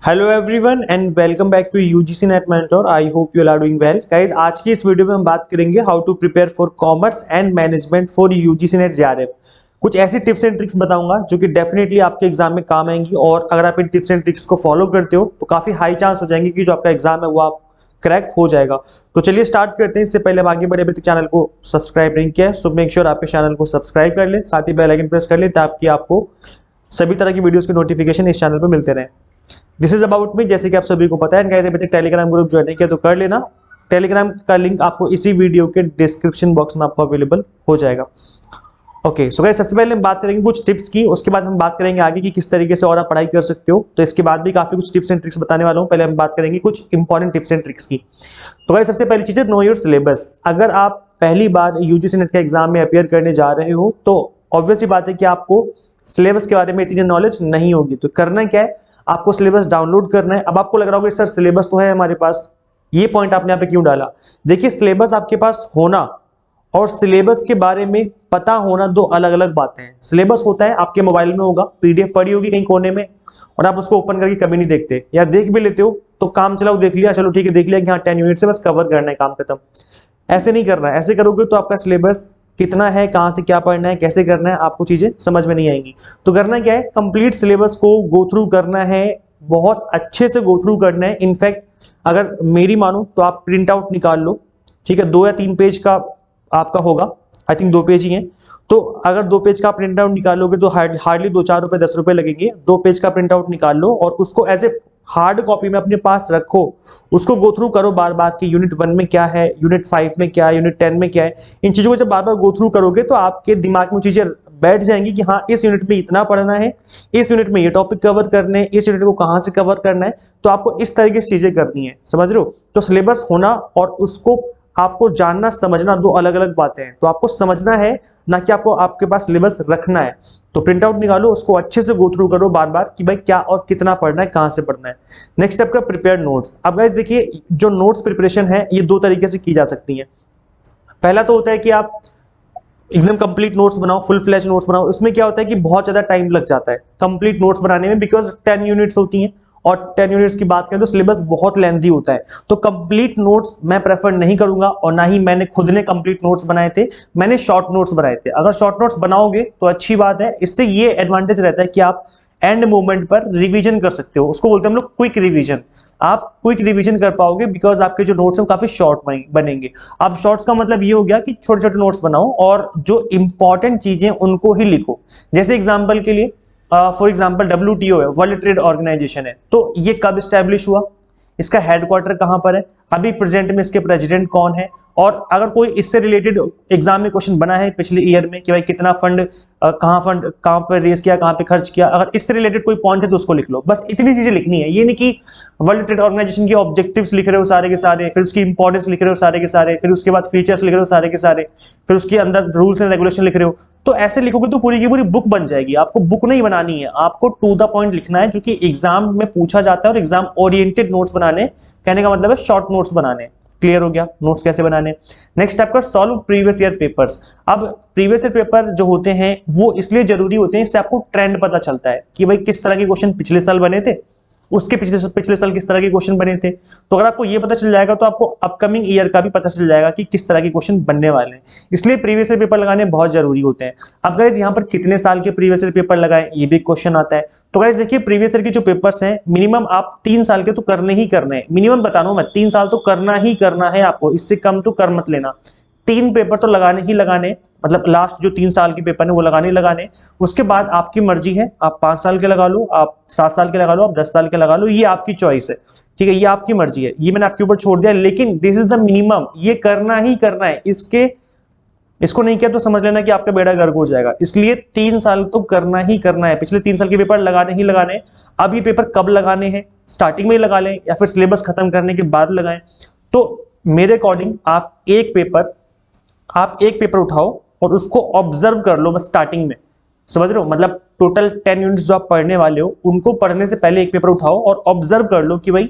Hello everyone and welcome back to UGC NET mentor. I hope you are doing well guys. आज की इस video में हम बात करेंगे how to prepare for commerce and management for UGC NET JRF. कुछ ऐसी tips and tricks बताऊंगा जो कि डेफिनेटली आपके एग्जाम में काम आएंगी, और अगर आप इन टिप्स एंड ट्रिक्स को फॉलो करते हो तो काफी हाई चांस हो जाएंगे कि जो आपका एग्जाम है वो आप क्रैक हो जाएगा। तो चलिए स्टार्ट करते हैं। इससे पहले हम आगे बढ़े, अभी तक चैनल को सब्सक्राइब नहीं किया है सो मेक श्योर आप इस चैनल को सब्सक्राइब कर ले, साथ ही बेल आइकन प्रेस कर ले ताकि आपको सभी तरह की वीडियोस के नोटिफिकेशन इस चैनल पर मिलते रहे। दिस इज अबाउट मी, जैसे कि आप सभी को पता है। गाइस, अभी तक टेलीग्राम ग्रुप ज्वाइन नहीं किया तो कर लेना। टेलीग्राम का लिंक आपको इसी वीडियो के डिस्क्रिप्शन बॉक्स में आपको अवेलेबल हो जाएगा। ओके सो गाइस, सबसे पहले हम बात करेंगे कुछ टिप्स की, उसके बाद हम बात करेंगे आगे कि किस तरीके से और आप पढ़ाई कर सकते हो। तो इसके बाद भी काफी कुछ टिप्स एंड ट्रिक्स बताने वाला हूं। पहले हम बात करेंगे कुछ इंपॉर्टेंट टिप्स एंड ट्रिक्स की। तो गाइस, सबसे पहली चीज है नो योर सिलेबस। अगर आप पहली बार यूजीसी नेट के एग्जाम में अपियर करने जा रहे हो तो ऑब्वियस ही बात है कि आपको सिलेबस के बारे में इतनी नॉलेज नहीं होगी। तो करना क्या है, आपको सिलेबस डाउनलोड करना है। अब आपको लग रहा होगा सर सिलेबस तो है हमारे पास, ये पॉइंट आपने यहाँ पे क्यों डाला। देखिए, सिलेबस आपके पास होना और सिलेबस के बारे में पता होना दो अलग अलग बातें हैं। सिलेबस होता है आपके मोबाइल में होगा, पीडीएफ पड़ी होगी कहीं कोने में, और आप उसको ओपन करके कभी नहीं देखते, या देख भी लेते हो तो काम चलाओ देख लिया, चलो ठीक है देख लिया कि हाँ 10 यूनिट से बस कवर करना है, काम खत्म। ऐसे नहीं करना है। ऐसे करोगे तो आपका सिलेबस कितना है, कहाँ से क्या पढ़ना है, कैसे करना है, आपको चीजें समझ में नहीं आएंगी। तो करना क्या है, कंप्लीट सिलेबस को गो थ्रू करना है, बहुत अच्छे से गो थ्रू करना है। इनफैक्ट अगर मेरी मानो तो आप प्रिंट आउट निकाल लो, ठीक है, 2 या 3 पेज का आपका होगा, आई थिंक 2 पेज ही है। तो अगर 2 पेज का प्रिंट आउट निकालोगे तो हार्डली 2-4 रुपए 10 रुपए लगेंगे। 2 पेज का प्रिंट आउट निकाल लो और उसको एज ए हार्ड कॉपी में अपने पास रखो, उसको गो थ्रू करो बार बार कि यूनिट 1 में क्या है, यूनिट 5 में क्या है, यूनिट 10 में क्या है। इन चीजों को जब बार बार गो थ्रू करोगे तो आपके दिमाग में चीजें बैठ जाएंगी कि हाँ इस यूनिट में इतना पढ़ना है, इस यूनिट में ये टॉपिक कवर करने हैं, इस यूनिट को कहाँ से कवर करना है। तो आपको इस तरीके से चीजें करनी है, समझ रहे हो। तो सिलेबस होना और उसको आपको जानना समझना दो अलग अलग बातें हैं। तो आपको समझना है, ना कि आपको आपके पास सिलेबस रखना है। तो प्रिंट आउट निकालो, उसको अच्छे से गो थ्रू करो बार बार कि भाई क्या और कितना पढ़ना है, कहां से पढ़ना है। नेक्स्ट स्टेप का प्रिपेयर नोट्स। अब गाइस देखिए, जो नोट्स प्रिपरेशन है ये 2 तरीके से की जा सकती है। पहला तो होता है कि आप एकदम कंप्लीट नोट्स बनाओ, फुल फ्लैश नोट्स बनाओ। इसमें क्या होता है कि बहुत ज्यादा टाइम लग जाता है कंप्लीट नोट्स बनाने में, बिकॉज 10 यूनिट्स होती हैं, और 10 यूनिट्स की बात करें तो सिलेबस बहुत लेंथी होता है। तो कंप्लीट नोट्स मैं प्रेफर नहीं करूंगा, और ना ही मैंने खुद ने कंप्लीट नोट्स बनाए थे, मैंने शॉर्ट नोट्स बनाए थे। अगर शॉर्ट नोट्स बनाओगे तो अच्छी बात है, इससे ये एडवांटेज रहता है कि आप एंड मोमेंट पर रिवीजन कर सकते हो। उसको बोलते हैं हम लोग क्विक रिवीजन। आप क्विक रिवीजन कर पाओगे बिकॉज आपके जो नोट्स हैं काफी शॉर्ट बनेंगे। अब शॉर्ट्स का मतलब ये हो गया कि छोटे छोटे नोट्स बनाओ और जो इंपॉर्टेंट चीजें उनको ही लिखो। जैसे एग्जांपल के लिए, फॉर एग्जांपल WTO है, वर्ल्ड ट्रेड ऑर्गेनाइजेशन है, तो ये कब स्टैब्लिश हुआ, इसका हेडक्वार्टर कहां पर है, अभी प्रेजेंट में इसके प्रेसिडेंट कौन है, और अगर कोई इससे रिलेटेड एग्जाम में क्वेश्चन बना है पिछले ईयर में कि भाई कितना फंड कहां पर रेज किया, कहां पे खर्च किया, अगर इससे रिलेटेड कोई पॉइंट है तो उसको लिख लो। बस इतनी चीजें लिखनी है। ये नहीं कि वर्ल्ड ट्रेड ऑर्गेनाइजेशन के ऑब्जेक्टिव्स लिख रहे हो सारे के सारे, फिर उसकी इंपॉर्टेंस लिख रहे हो सारे के सारे, फिर उसके बाद फीचर्स लिख रहे हो सारे के सारे, फिर उसके अंदर रूल्स एंड रेगुलेशन लिख रहे हो। तो ऐसे लिखोगे तो पूरी की पूरी बुक बन जाएगी। आपको बुक नहीं बनानी है, आपको टू द पॉइंट लिखना है, जो कि एग्जाम में पूछा जाता है। और एग्जाम ओरिएंटेड नोट्स बनाने, कहने का मतलब है शॉर्ट नोट्स बनाने। क्लियर हो गया नोट्स कैसे बनाने। नेक्स्ट आपका सॉल्व प्रीवियस ईयर पेपर्स। अब प्रीवियस ईयर पेपर जो होते हैं वो इसलिए जरूरी होते हैं, इससे आपको ट्रेंड पता चलता है कि भाई किस तरह के क्वेश्चन पिछले साल बने थे, उसके पिछले साल किस तरह के क्वेश्चन बने थे। तो अगर आपको ये पता चल जाएगा तो आपको अपकमिंग ईयर का भी पता चल जाएगा कि किस तरह के क्वेश्चन बनने वाले हैं। इसलिए प्रीवियस ईयर पेपर लगाने बहुत जरूरी होते हैं। अब गाइस यहाँ पर कितने साल के प्रीवियस ईयर पेपर लगाए, ये भी क्वेश्चन आता है। तो गाइस देखिए, प्रीवियस ईयर के जो पेपर्स हैं मिनिमम आप 3 साल के तो करने ही करने हैं। मिनिमम बता रहा हूं मैं, 3 साल तो करना ही करना है आपको, इससे कम तो कर मत लेना। 3 पेपर तो लगाने ही लगाने, मतलब लास्ट जो 3 साल के पेपर है वो लगाने ही लगाने। उसके बाद आपकी मर्जी है, आप 5 साल के लगा लो, आप 7 साल के लगा लो, आप 10 साल के लगा लो, ये आपकी चॉइस है, ठीक है, ये आपकी मर्जी है, ये मैंने आपके ऊपर छोड़ दिया। लेकिन दिस इज द मिनिमम, ये करना ही करना है। इसको नहीं किया तो समझ लेना कि आपका बेड़ा गर्क हो जाएगा। इसलिए 3 साल तो करना ही करना है, पिछले 3 साल के पेपर लगाने ही लगाने हैं। अब ये पेपर कब लगाने हैं, स्टार्टिंग में ही लगा लें या फिर सिलेबस खत्म करने के बाद लगाएं। तो मेरे अकॉर्डिंग आप एक पेपर उठाओ और उसको ऑब्जर्व कर लो बस स्टार्टिंग में, समझ रहे हो। मतलब टोटल 10 यूनिट्स जो आप पढ़ने वाले हो उनको पढ़ने से पहले एक पेपर उठाओ और ऑब्जर्व कर लो कि भाई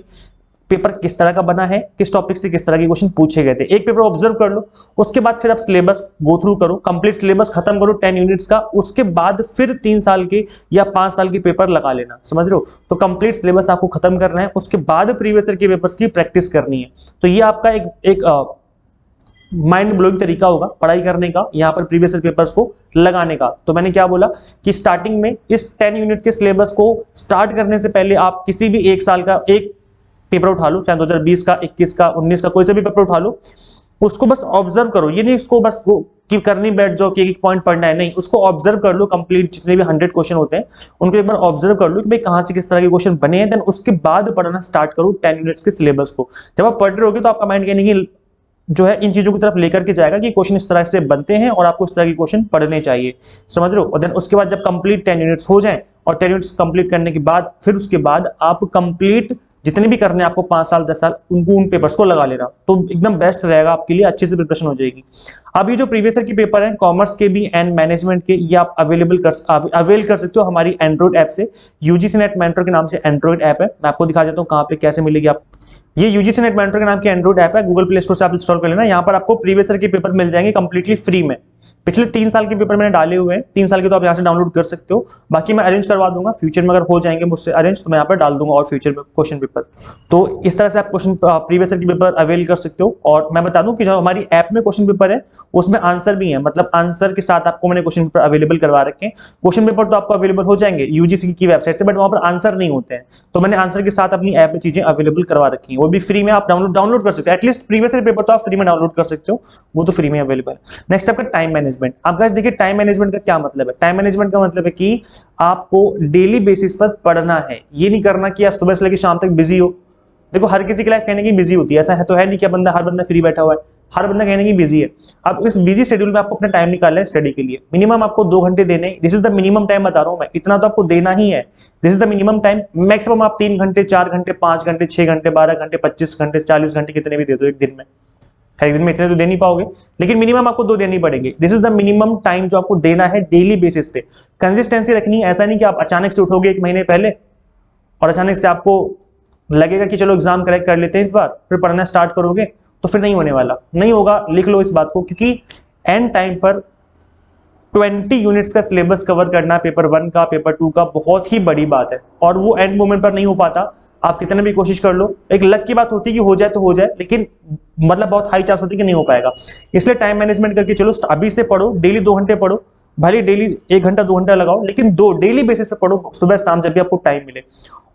पेपर किस तरह का बना है, किस टॉपिक से किस तरह के क्वेश्चन पूछे गए थे। एक पेपर ऑब्जर्व कर लो, उसके बाद फिर आप सिलेबस गो थ्रू करो, कंप्लीट सिलेबस खत्म करो 10 यूनिट्स का, उसके बाद फिर 3 साल के या 5 साल के पेपर लगा लेना, समझ रहे हो। तो कंप्लीट सिलेबस आपको खत्म करना है, उसके बाद प्रीवियस ईयर के पेपर्स की प्रैक्टिस करनी है। तो ये आपका एक माइंड ब्लोइंग तरीका होगा पढ़ाई करने का, यहाँ पर प्रीवियस ईयर पेपर्स को लगाने का। तो मैंने क्या बोला कि स्टार्टिंग में इस 10 यूनिट के सिलेबस को स्टार्ट करने से पहले आप किसी भी एक साल का एक पेपर उठा लो, चाहे 2020 का, 21 का, 19 का, कोई से भी पेपर उठा लो, उसको बस ऑब्जर्व करो। ये नहीं उसको बस कि करनी बैठ जाओ कि एक पॉइंट पढ़ना है, नहीं, उसको ऑब्जर्व कर लो। कंप्लीट जितने भी 100 क्वेश्चन होते हैं उनको एक बार ऑब्जर्व कर लो कि भाई कहां से किस तरह के क्वेश्चन बने हैं, देन उसके बाद पढ़ना स्टार्ट करो 10 यूनिट्स के सिलेबस को। जब आप पढ़ रहे होगे तो आपका माइंड कहने की जो है इन चीजों की तरफ लेकर के जाएगा कि क्वेश्चन इस तरह से बनते हैं और आपको इस तरह के क्वेश्चन पढ़ने चाहिए, समझ रहे हो। और देन उसके बाद जब कंप्लीट 10 यूनिट्स हो जाएं और 10 यूनिट्स कंप्लीट करने के बाद फिर उसके बाद आप कंप्लीट जितने भी करने हैं आपको 5 साल 10 साल उनको उन पेपर्स को लगा लेना, तो एकदम बेस्ट रहेगा आपके लिए, अच्छे से प्रिपरेशन हो जाएगी। अब ये जो प्रीवियस ईयर के पेपर हैं कॉमर्स के भी एंड मैनेजमेंट के, ये आप अवेल कर सकते हो हमारी एंड्रॉइड ऐप से। यूजीसी नेट मेंटर के नाम से एंड्रॉइड ऐप है, मैं आपको दिखा देता हूँ कहाँ पे कैसे मिलेगी आप। ये यूजीसी नेट मेंटर के नाम की एंड्रॉइड ऐप है, गूगल प्ले स्टोर से आप इंस्टॉल कर लेना। यहाँ पर आपको प्रीवियस ईयर के पेपर मिल जाएंगे कंप्लीटली फ्री में। पिछले 3 साल के पेपर मैंने डाले हुए हैं, 3 साल के तो आप यहाँ से डाउनलोड कर सकते हो, बाकी मैं अरेंज करवा दूंगा फ्यूचर में, अगर हो जाएंगे मुझसे अरेंज तो मैं यहाँ पर डाल दूंगा और फ्यूचर में क्वेश्चन पेपर। तो इस तरह से आप क्वेश्चन प्रीवियस ईयर के पेपर अवेल कर सकते हो। और मैं बता दूं कि जो हमारी ऐप में क्वेश्चन पेपर है उसमें आंसर भी है, मतलब आंसर के साथ आपको मैंने क्वेश्चन पेपर अवेलेबल करवा रखे हैं। क्वेश्चन पेपर तो आपको अवेलेबल हो जाएंगे यूजीसी की वेबसाइट से, बट वहां पर आंसर नहीं होते हैं, तो मैंने आंसर के साथ अपनी ऐप में चीजें अवेलेबल करवा रखी हैं, वो भी फ्री में आप डाउनलोड कर सकते हो। एटलीस्ट प्रीवियस ईयर पेपर तो आप फ्री में डाउनलोड कर सकते हो, वो तो फ्री में अवेलेबल है। नेक्स्ट आपका टाइम मैनेजमेंट। आप गाइस देखिए टाइम मैनेजमेंट का क्या मतलब है। टाइम मैनेजमेंट का मतलब है कि आपको डेली बेसिस पर पढ़ना है, ये नहीं करना कि आप सुबह से लेकर शाम तक बिजी हो। देखो हर किसी की लाइफ कहने की बिजी होती है, ऐसा है तो है नहीं कि हर बंदा फ्री बैठा हुआ है, हर बंदा कहने की बिजी है। अब इस बिजी शेड्यूल में आपको अपना टाइम निकालना है स्टडी के लिए, मिनिमम आपको 2 घंटे देने, this is the minimum time बता रहा हूं मैं, इतना तो आपको देना ही है, this is the minimum time. Maximum आप 3 घंटे 4 घंटे 5 घंटे 6 घंटे 12 घंटे 25 घंटे 40 घंटे कितने भी दे दो एक दिन में, एक दिन में इतने तो दे नहीं पाओगे, लेकिन मिनिमम आपको 2 देनी पड़ेंगे। This is the minimum time जो आपको देना है डेली बेसिस पे। कंसिस्टेंसी रखनी है, ऐसा नहीं कि आप अचानक से उठोगे 1 महीने पहले और अचानक से आपको लगेगा कि चलो एग्जाम क्रैक कर लेते हैं इस बार, फिर पढ़ना स्टार्ट करोगे तो फिर नहीं होने वाला, नहीं होगा। लिख लो इस बात को, क्योंकि एंड टाइम पर 20 यूनिट्स का सिलेबस कवर करना पेपर 1 का पेपर 2 का बहुत ही बड़ी बात है, और वो एंड मोमेंट पर नहीं हो पाता। आप कितने भी कोशिश कर लो, एक लक की बात होती है कि हो जाए तो हो जाए, लेकिन मतलब बहुत हाई चांस होती है कि नहीं हो पाएगा। इसलिए टाइम मैनेजमेंट करके चलो, अभी से पढ़ो, डेली 2 घंटे पढ़ो, भले डेली 1 घंटा 2 घंटा लगाओ, लेकिन 2 डेली बेसिस पे पढ़ो, सुबह शाम जब भी आपको टाइम मिले,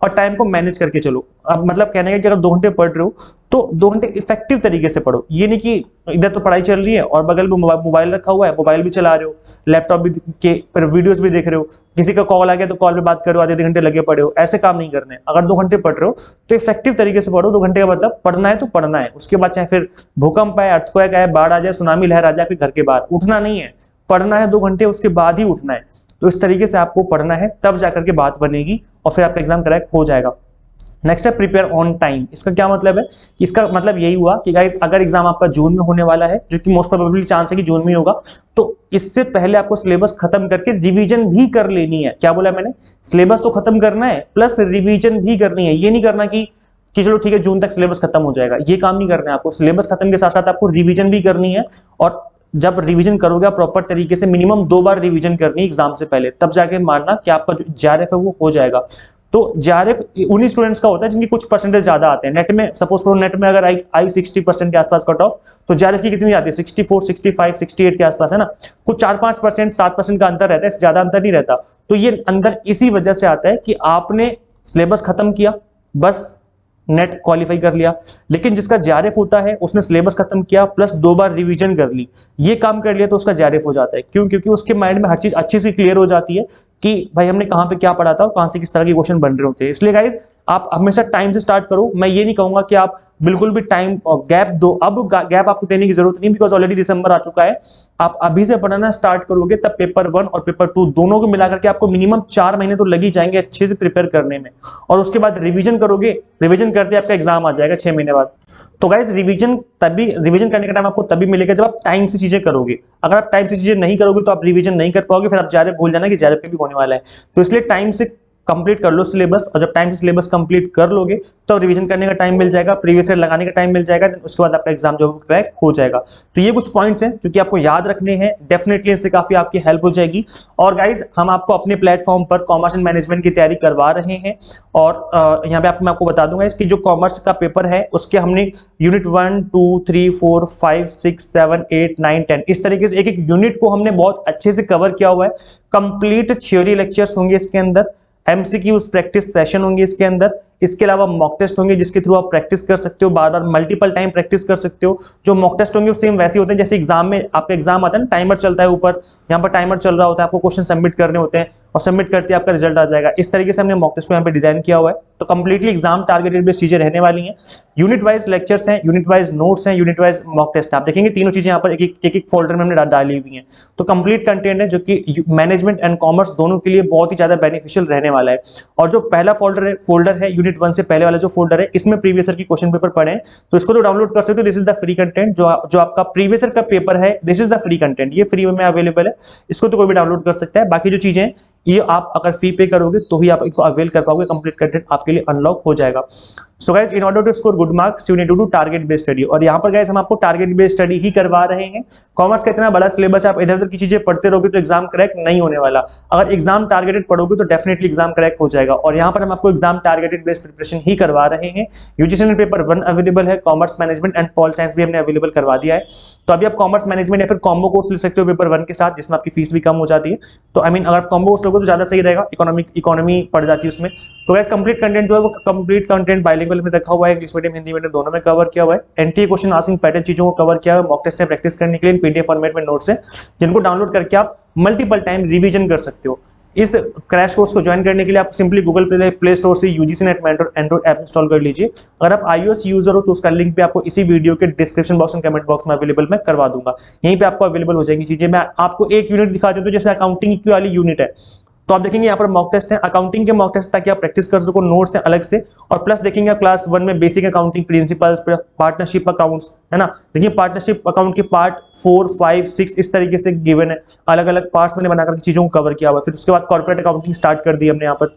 और टाइम को मैनेज करके चलो। अब मतलब कहने का कि अगर 2 घंटे पढ़ रहे हो तो 2 घंटे इफेक्टिव तरीके से पढ़ो, ये नहीं कि इधर तो पढ़ाई चल रही है और बगल में मोबाइल रखा हुआ है, मोबाइल भी चला रहे हो, लैपटॉप भी के वीडियोस भी देख रहे हो, किसी का कॉल आ गया तो कॉल पे बात करो, आधे घंटे लगे पड़े हो, ऐसे काम नहीं करने। अगर 2 घंटे पढ़ रहे हो तो इफेक्टिव तरीके से पढ़ो। 2 घंटे का मतलब पढ़ना है तो पढ़ना है, उसके बाद चाहे फिर भूकंप आए, अर्थक्वेक आए, बाढ़ आ जाए, सुनामी लहर आ जाए, फिर घर के बाहर उठना नहीं है, पढ़ना है 2 घंटे, उसके बाद ही उठना है। तो इस तरीके से आपको पढ़ना है, तब जाकर के बात बनेगी और फिर आपका एग्जाम क्रैक हो जाएगा। नेक्स्ट है प्रिपेयर ऑन टाइम। इसका क्या मतलब है, इसका मतलब यही हुआ कि गाइस अगर एग्जाम आपका जून में होने वाला है, जो कि मोस्ट प्रोबेबली चांस है कि जून में ही होगा, तो इससे पहले आपको सिलेबस खत्म करके रिवीजन भी कर लेनी है। क्या बोला मैंने, सिलेबस तो खत्म करना है प्लस रिवीजन भी करनी है। ये नहीं करना कि चलो ठीक है जून तक सिलेबस खत्म हो जाएगा, ये काम नहीं करना है आपको। सिलेबस खत्म के साथ साथ आपको रिवीजन भी करनी है, और जब रिवीजन करोगे प्रॉपर तरीके से, मिनिमम 2 बार रिवीजन करनी है एग्जाम से पहले, तब जाके मानना कि आपका जो जेआरएफ है वो हो जाएगा। तो जेआरएफ उन्हीं स्टूडेंट्स का होता है जिनकी कुछ परसेंटेज ज्यादा आते हैं। नेट में सपोज करो, नेट में अगर आई 60% के आसपास कट ऑफ, तो जेआरएफ की कितनी आती है, 64 65 68 के आसपास, है ना। कुछ 4-5% 7% का अंतर रहता है, इससे ज्यादा अंतर नहीं रहता। तो ये अंदर इसी वजह से आता है कि आपने सिलेबस खत्म किया, बस नेट क्वालिफाई कर लिया, लेकिन जिसका जेआरएफ होता है उसने सिलेबस खत्म किया प्लस 2 बार रिवीजन कर ली, ये काम कर लिया, तो उसका जेआरएफ हो जाता है। क्यों, क्योंकि उसके माइंड में हर चीज अच्छे से क्लियर हो जाती है कि भाई हमने कहाँ पे क्या पढ़ा था और कहाँ से किस तरह के क्वेश्चन बन रहे होते हैं। इसलिए गाइज आप हमेशा टाइम से स्टार्ट करो। मैं ये नहीं कहूंगा कि आप बिल्कुल भी टाइम गैप दो, अब गैप आपको देने की जरूरत नहीं, बिकॉज ऑलरेडी दिसंबर आ चुका है। आप अभी से पढ़ना स्टार्ट करोगे तब पेपर 1 और पेपर 2 दोनों को मिलाकर के आपको मिनिमम 4 महीने तो लग ही जाएंगे अच्छे से प्रिपेयर करने में, और उसके बाद रिवीजन करोगे, रिवीजन करते आपका एग्जाम आ जाएगा 6 महीने बाद। तो गाइज रिवीजन करने का टाइम आपको तभी मिलेगा जब आप टाइम से चीजें करोगे। अगर आप टाइम से चीजें नहीं करोगे तो आप रिवीजन नहीं कर पाओगे, फिर आप जेआरएफ भूल जाना कि जेआरएफ भी होने वाला है। तो इसलिए टाइम से कंप्लीट कर लो सिलेबस, और जब टाइम से सिलेबस कंप्लीट कर लोगे तो रिवीजन करने का टाइम मिल जाएगा, प्रीवियस ईयर लगाने का टाइम मिल जाएगा, उसके बाद आपका एग्जाम जो क्रैक हो जाएगा। तो ये कुछ पॉइंट्स हैं जो कि आपको याद रखने हैं, डेफिनेटली इससे काफी आपकी हेल्प हो जाएगी। और गाइज हम आपको अपने प्लेटफॉर्म पर कॉमर्स एंड मैनेजमेंट की तैयारी करवा रहे हैं, और यहाँ पे मैं आपको बता दूंगा इसकी जो कॉमर्स का पेपर है उसके हमने यूनिट 1 2 3 4 5 6 7 8 9 10 इस तरीके से एक एक यूनिट को हमने बहुत अच्छे से कवर किया हुआ है। कंप्लीट थ्योरी लेक्चर्स होंगे इसके अंदर, एमसीक्यूज प्रैक्टिस सेशन होंगे इसके अंदर, इसके अलावा मॉक टेस्ट होंगे जिसके थ्रू आप प्रैक्टिस कर सकते हो, बार बार मल्टीपल टाइम प्रैक्टिस कर सकते हो। जो मॉक टेस्ट होंगे सेम वैसे होते हैं जैसे एग्जाम में आपका एग्जाम आता है ना, टाइमर चलता है ऊपर, यहाँ पर टाइमर चल रहा होता है, आपको क्वेश्चन सबमिट करने होते हैं और सबमिट करते ही आपका रिजल्ट आ जाएगा। इस तरीके से हमने मॉक टेस्ट को यहाँ पे डिजाइन किया हुआ है। तो कंप्लीटली एग्जाम टारगेटेड बेस्ड चीजें रहने वाली हैं, यूनिट वाइज लेक्चर्स हैं, यूनिट वाइज नोट्स हैं, यूनिट वाइज मॉक टेस्ट। आप देखेंगे तीनों चीजें यहाँ पर एक एक फोल्डर में हमने डाली हुई हैं। तो कंप्लीट कंटेंट है जो कि मैनेजमेंट एंड कॉमर्स दोनों के लिए बहुत ही ज्यादा बेनिफिशियल रहने वाला है। और जो पहला फोल्डर है यूनिट 1 से पहले वाला जो फोल्डर है, इसमें प्रीवियस ईयर की क्वेश्चन पेपर पढ़े हैं, तो इसको तो डाउनलोड कर सकते हो। This is the free content, जो आपका प्रीवियस ईयर का पेपर है, this is the free content, ये फ्री में अवेलेबल है, इसको तो कोई भी डाउनलोड कर सकता है। बाकी जो चीजें ये आप अगर फी पे करोगे तो ही आप इनको अवेल कर पाओगे, कंप्लीट कंटेंट आपके लिए अनलॉक हो जाएगा। So guys, in order to score good marks you need to do target based study. और यहाँ पर गाइस हम आपको टारगेट बेस्ड स्टडी ही करवा रहे हैं। कॉमर्स का इतना बड़ा सिलेबस है, आप इधर उधर की चीजें पढ़ते रहोगे तो एग्जाम क्रैक नहीं होने वाला। अगर एग्जाम टारगेटेड पढ़ोगे तो डेफिनेटली एग्जाम क्रैक हो जाएगा। और यहाँ पर हम आपको एग्जाम टारगेटेड बेस्ड प्रिपरेशन ही करवा रहे हैं। यूजीसी नेट पेपर 1 अवेलेबल है, commerce management and pol science भी हमने अवेलेबल करवा दिया है। तो अभी आप कॉमर्स मैनेजमेंट या फिर कॉम्बो कोर्स ले सकते हो पेपर 1 के साथ, जिसमें आपकी फीस भी कम हो जाती है। तो आई मीन अगर आप कॉम्बो कोर्स लोगे तो ज्यादा सही रहेगा, इकोनॉमी पड़ जाती है उसमें। तो गाइस कंप्लीट कंटेंट जो है वो कंप्लीट कंटेंट बाइलिंगुअल में रखा हुआ है, इंग्लिश मीडियम हिंदी मीडियम दोनों में कवर किया हुआ है। एनटीए क्वेश्चन आंसरिंग पैटर्न चीजों को कवर किया हुआ है, मॉक टेस्ट में प्रैक्टिस करने के लिए पीडीएफ फॉर्मेट में नोट्स है, जिनको डाउनलोड करके आप मल्टीपल टाइम रिवीजन कर सकते हो। इस क्रैश कोर्स को ज्वाइन करने के लिए आप सिंपली गूगल प्ले स्टोर से UGC NET mentor Android app install कर लीजिए। अगर आप iOS यूजर हो तो उसका लिंक भी आपको इसी वीडियो के description box and comment box में अवेलेबल मैं करवा दूंगा, यहीं पे आपको अवेलेबल हो जाएंगी चीजें। मैं आपको एक यूनिट दिखा देता हूं, जैसे अकाउंटिंग की वाली यूनिट है, तो आप देखेंगे यहाँ पर मॉक टेस्ट है, अकाउंटिंग के मॉक टेस्ट, ताकि आप प्रैक्टिस कर सको, नोट्स हैं अलग से। और प्लस देखेंगे आप क्लास 1 में basic accounting principles, partnership accounts, है ना। देखिए पार्टनरशिप अकाउंट के पार्ट 4 5 6 इस तरीके से गिवन है, अलग अलग पार्ट्स मैंने बनाकर चीजों को कवर किया हुआ है। फिर उसके बाद कॉर्पोरेट अकाउंटिंग स्टार्ट कर दी हमने यहाँ पर।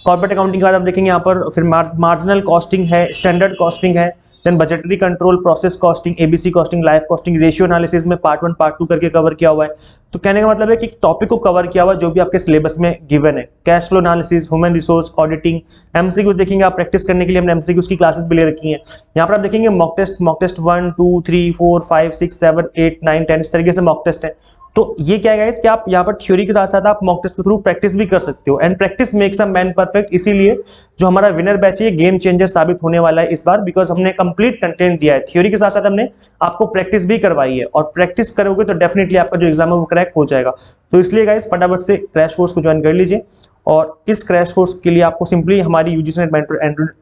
कॉर्पोरेट अकाउंटिंग के बाद आप देखेंगे यहाँ पर फिर मार्जिनल कॉस्टिंग है, स्टैंडर्ड कॉस्टिंग है, then budgetary control, process costing, ABC costing, life costing, ratio analysis में पार्ट 1 पार्ट 2 करके कवर किया हुआ है। तो कहने का मतलब है कि टॉपिक को कवर किया हुआ जो भी आपके सिलेबस में गिवन है। Cash flow analysis, human resource, auditing, MCQs देखेंगे आप प्रैक्टिस करने के लिए हमने एमसीक्यूज की क्लासेस भी ले रखी हैं। यहाँ पर आप देखेंगे मॉक टेस्ट 1 2 3 4 5 6 7 8 9 10 इस तरीके से मॉक टेस्ट है। तो ये क्या है गाइस कि आप यहाँ पर थ्योरी के साथ साथ आप मॉक टेस्ट के थ्रू प्रैक्टिस भी कर सकते हो, and practice makes a man perfect. इसीलिए जो हमारा विनर बैच है ये गेम चेंजर साबित होने वाला है इस बार, बिकॉज हमने कंप्लीट कंटेंट दिया है, थ्योरी के साथ साथ हमने आपको प्रैक्टिस भी करवाई है। और प्रैक्टिस करोगे तो डेफिनेटली आपका जो एग्जाम है वो क्रैक हो जाएगा। तो इसलिए गाइस फटाफट से क्रैश कोर्स को ज्वाइन कर लीजिए। और इस क्रैश कोर्स के लिए आपको सिंपली हमारी UGC NET mentor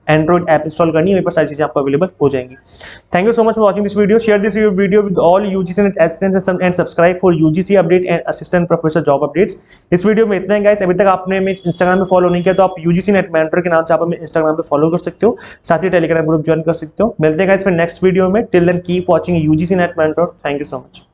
Android app install करनी है, वहीं पर सारी चीजें आपको अवेलेबल हो जाएंगी। Thank you so much for watching this video. Share this video with all UGC net aspirants and subscribe for UGC update and assistant professor job updates. इस वीडियो में इतना है गाइस। अभी तक आपने मेरे इंस्टाग्राम पे फॉलो नहीं किया तो आप यूजीसी नेट मेंटर के नाम से आप हमें इंस्टाग्राम पे फॉलो कर सकते हो, साथ ही टेलीग्राम ग्रुप ज्वाइन कर सकते हो। मिलते हैं गाइस फिर नेक्स्ट वीडियो में। Till then keep watching UGC NET mentor. Thank you so much.